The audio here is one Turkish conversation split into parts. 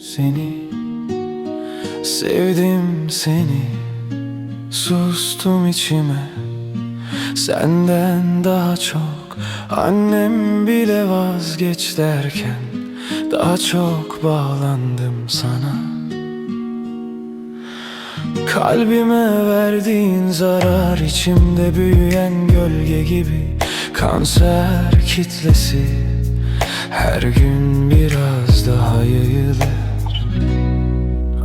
seni, sevdim seni. Sustum içime, senden daha çok. Annem bile vazgeç derken daha çok bağlandım sana. Kalbime verdiğin zarar, içimde büyüyen gölge gibi kanser kitlesi, her gün biraz daha yayılır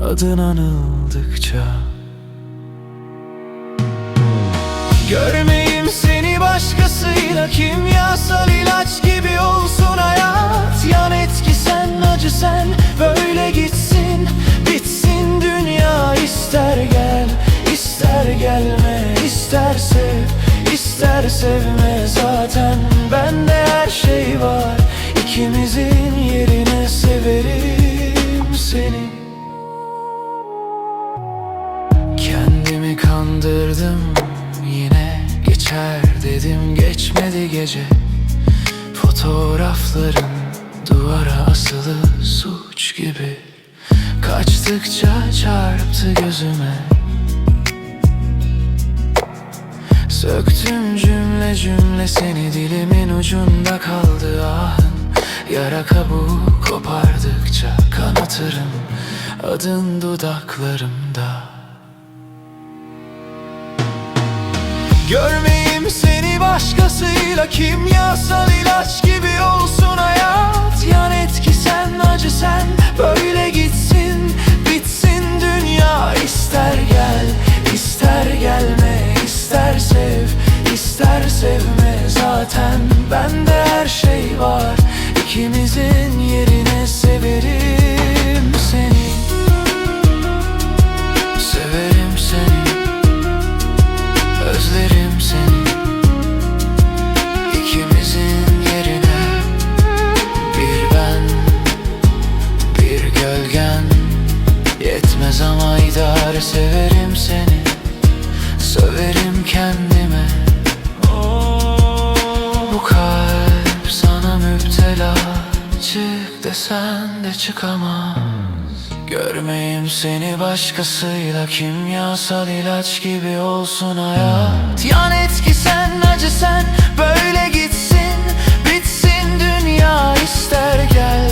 adın anıldıkça. Görmeyeyim seni başkasıyla, kimyasal ilaç gibi olsun hayat. Yan etki sen, acı sen, böyle gitsin, bitsin dünya. İster gel, ister gelme, ister sev, ister sevme. Zaten bende her şey var, ikimizin yerine severim seni. Kendimi kandırdım yine, geçer dedim, geçmedi gece. Fotoğrafların duvara asılı suç gibi, kaçtıkça çarptı gözüme. Söktüm cümle cümle seni, dilimin ucunda kaldı ahın. Yara kabuğu kopardıkça kanatırım, adın dudaklarımda. Görmeyeyim seni başkasıyla, kimyasal ilaç gibi olsun hayat. Yan etki sen, acı sen, böyle gitsin, bitsin dünya. İster gel, ister gelme, ister sev, ister sevme. Zaten bende her şey var, ikimizin yerine severim seni. Severim seni, özlerim seni. İkimizin yerine bir ben, bir gölgen yetmez ama idare. Severim seni, söverim kendime. Bu kalp sana müptela, çık desen de çıkamaz. Görmeyeyim seni başkasıyla, kimyasal ilaç gibi olsun hayat. Yan etki sen, acı sen, böyle gitsin, bitsin dünya. İster gel,